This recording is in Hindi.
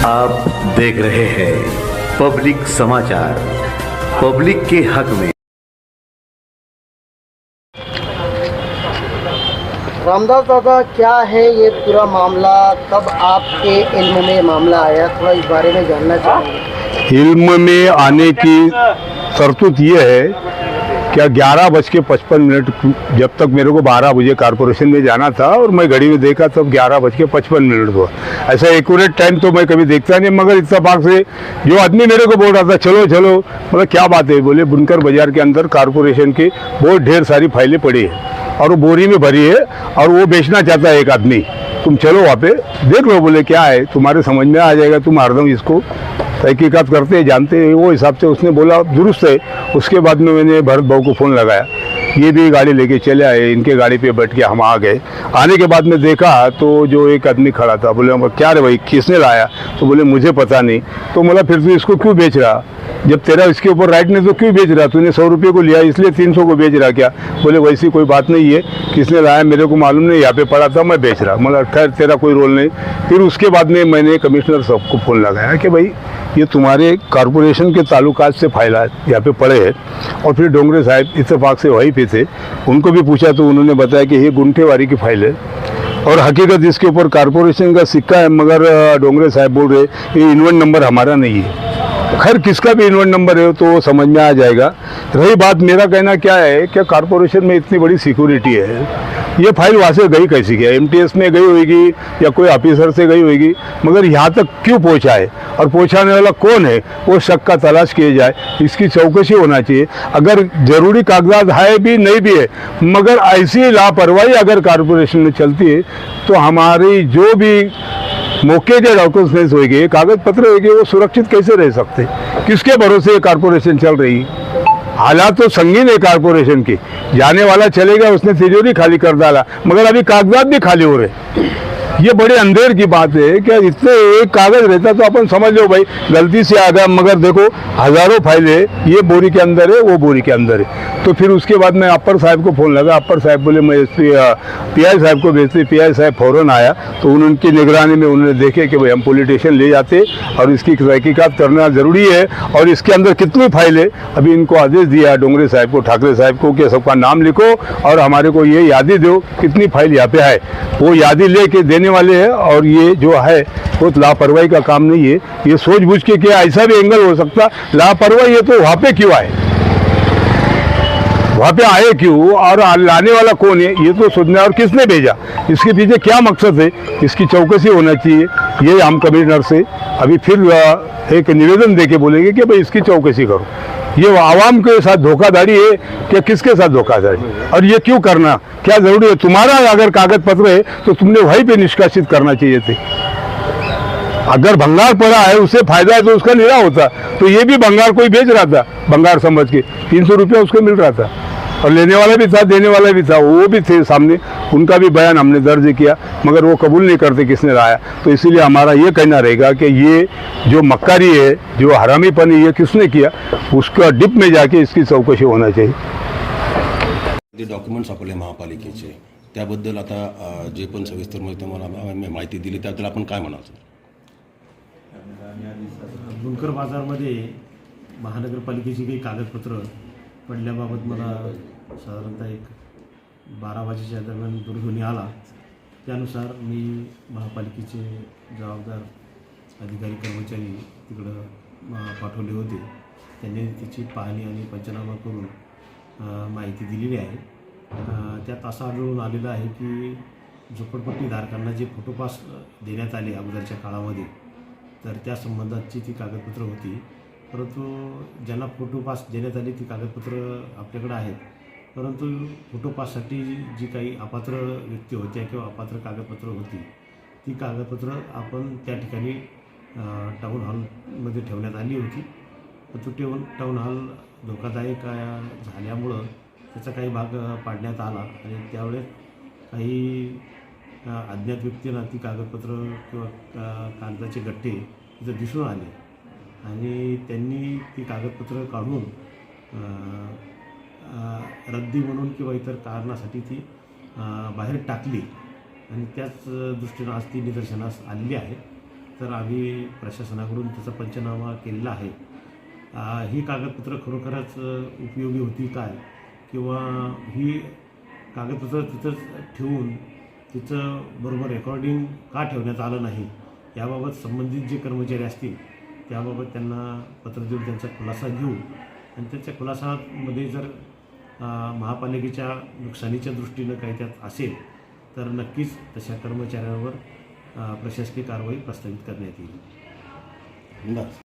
आप देख रहे हैं पब्लिक समाचार, पब्लिक के हक में। रामदास दादा, क्या है ये पूरा मामला, कब आपके इल्म में मामला आया, थोड़ा इस बारे में जानना चाहेंगे। इल्म में आने की शर्त ये है क्या 11:55 जब तक मेरे को 12 बजे कारपोरेशन में जाना था और मैं घड़ी में देखा तब 11:55 हुआ। ऐसा एक्यूरेट टाइम तो मैं कभी देखता नहीं, मगर इत्तेफाक से जो आदमी मेरे को बोल रहा था चलो चलो, मतलब क्या बात है, बोले बुनकर बाजार के अंदर कारपोरेशन की बहुत ढेर सारी फाइलें पड़ी है और वो बोरी में भरी है और वो बेचना चाहता है एक आदमी, तुम चलो वहाँ पे देख लो। बोले क्या है, तुम्हारे समझ में आ जाएगा, तुम हरदम इसको तहकीकात करते हैं, जानते हैं, वो हिसाब से उसने बोला दुरुस्त है। उसके बाद में मैंने भरत भाऊ को फ़ोन लगाया, ये भी गाड़ी लेके चले आए, इनके गाड़ी पे बैठ के हम आ गए। आने के बाद में देखा तो जो एक आदमी खड़ा था, बोले क्या रे भाई किसने लाया, तो बोले मुझे पता नहीं। तो बोला फिर तू इसको क्यों बेच रहा, जब तेरा इसके ऊपर राइट नहीं तो क्यों बेच रहा, तूने 100 रुपये को लिया इसलिए 300 को बेच रहा क्या। बोले वैसी कोई बात नहीं है, किसने लाया मेरे को मालूम नहीं, यहाँ पे पड़ा था मैं बेच रहा, मगर खैर तेरा कोई रोल नहीं। फिर उसके बाद में मैंने कमिश्नर साहब को फ़ोन लगाया कि भाई ये तुम्हारे कारपोरेशन के ताल्लुकात से फाइल यहाँ पे पड़े हैं। और फिर डोंगरे साहब इत्तेफाक से वहीं पे थे, उनको भी पूछा तो उन्होंने बताया कि ये गुंठेवारी की फाइल है और हकीकत इसके ऊपर कारपोरेशन का सिक्का है, मगर डोंगरे साहब बोल रहे ये इन्वेंट नंबर हमारा नहीं है। खैर किसका भी इन्वेंट नंबर है तो समझ में आ जाएगा। रही बात, मेरा कहना क्या है कि कारपोरेशन में इतनी बड़ी सिक्योरिटी है, ये फाइल वहाँ से गई कैसी क्या, एमटीएस में गई होगी या कोई ऑफिसर से गई होगी, मगर यहाँ तक क्यों पहुँचा है और पहुँचाने वाला कौन है, वो शक का तलाश किया जाए, इसकी चौकसी होना चाहिए। अगर ज़रूरी कागजात है भी नहीं भी है, मगर ऐसी लापरवाही अगर कारपोरेशन में चलती है तो हमारी जो भी मौके के डॉक्यूमेंट्स होंगे, कागज पत्र होंगे, वो सुरक्षित कैसे रह सकते, किसके भरोसे ये कारपोरेशन चल रही। हालात तो संगीन है कारपोरेशन की, जाने वाला चलेगा, उसने तिजोरी खाली कर डाला, मगर अभी कागजात भी खाली हो रहे। ये बड़े अंधेर की बात है कि इतने एक कागज रहता तो अपन समझ लो भाई गलती से आ गया, मगर देखो हज़ारों फाइलें ये बोरी के अंदर है, वो बोरी के अंदर है। तो फिर उसके बाद मैं अपर साहब को फ़ोन लगा, अपर साहब बोले मैं पीआई साहब को भेजते, पीआई साहब फ़ौरन आया तो उनकी निगरानी में उन्होंने देखे कि भाई हम पुलिस स्टेशन ले जाते और इसकी तहकीकात करना ज़रूरी है और इसके अंदर कितनी फाइल है। अभी इनको आदेश दिया डोंगरे साहब को, ठाकरे साहब को कि सबका नाम लिखो और हमारे को ये यादी दो कितनी फाइल यहाँ पे है, वो यादी ले के देने वाले हैं। और ये जो है बहुत लापरवाही का काम नहीं है, ये सोच के क्या ऐसा भी एंगल हो सकता, लापरवाही है तो वहाँ पे क्यों आए, वहाँ पे आए क्यों और लाने वाला कौन है, ये तो सोचना, और किसने भेजा, इसके पीछे क्या मकसद है, इसकी चौकसी होना चाहिए। ये हम कमिश्नर से अभी फिर एक निवेदन देके बोलेंगे कि भाई इसकी चौकसी करो। ये आवाम के साथ धोखाधड़ी है कि किसके साथ धोखाधड़ी, और ये क्यों करना, क्या ज़रूरी है। तुम्हारा अगर कागज पत्र है तो तुमने वहीं पे निष्कासित करना चाहिए थे। अगर भंगार पड़ा है उससे फायदा है तो उसका निरा होता, तो ये भी भंगार कोई बेच रहा था, भंगार समझ के 300 रुपया उसको मिल रहा था और लेने वाला भी था, देने वाला भी था, वो भी थे सामने, उनका भी बयान हमने दर्ज किया, मगर वो कबूल नहीं करते किसने लाया। तो इसीलिए हमारा ये कहना रहेगा कि ये जो मक्कारी है, जो हरामीपन है, ये किसने किया, उसका डिप में जाके इसकी चौकशी होना चाहिए। ते डॉक्युमेंट्स आपले महापालिकेचे, त्याबद्दल आता जे पण सविस्तर तुम्हाला माहिती दिली त्याबद्दल आपण काय म्हणाल। बुनकर बाजारमध्ये महानगरपालिकेची काही कागदपत्र पडल्याबाबत मला साधारणतः एक 12 वाजेच्या दरम्यान दूरध्वनी आला। त्यानुसार मी महापालिकेचे जबाबदार अधिकारी कर्मचारी तिकडं पाठवले होते, त्यांनी त्याची पाहणी आणि पंचनामा करून माहिती दिलेली आहे। त्यात असं आढळून आलेलं आहे की झोपडपट्टीधारकांना जे फोटोपास देण्यात आले अगोदरच्या काळामध्ये, तर त्या संबंधाची ती कागदपत्र होती, परंतु ज्यांना फोटोपास देण्यात आली ती कागदपत्र आपल्याकडे आहेत, परंतु फोटोपाससाठी जी काही अपात्र व्यक्ती होत्या किंवा अपात्र कागदपत्र होती ती कागदपत्र आपण त्या ठिकाणी टाऊन हॉलमध्ये ठेवण्यात आली होती। तो टाऊन हॉल धोकादायक झाल्यामुळं त्याचा काही भाग पाडण्यात आला आणि त्यावेळेस काही अज्ञात व्यक्तींना ती कागदपत्र किंवा कागदाचे गट्टे तिथं दिसून आले आणि त्यांनी ती कागदपत्र काढून रद्दी म्हणून किंवा इतर कारणासाठी ती बाहेर टाकली आणि त्याच दृष्टीनं आज ती निदर्शनास आलेली आहे। तर आम्ही प्रशासनाकडून त्याचा पंचनामा केलेला आहे. ही कागदपत्रं खरोखरच उपयोगी होती काय, किंवा ही कागदपत्रं तिथंच ठेवून तिचं बरोबर रेकॉर्डिंग का ठेवण्यात आलं नाही, याबाबत संबंधित जे कर्मचारी असतील त्याबाबत त्यांना पत्र देऊन त्यांचा खुलासा घेऊ. आणि त्याच्या खुलासामध्ये जर महापालिकेच्या नुकसानीच्या दृष्टीनं काही त्यात असेल तर नक्कीच तशा कर्मचाऱ्यांवर प्रशासकीय कारवाई प्रस्तावित करण्यात येईल. बस.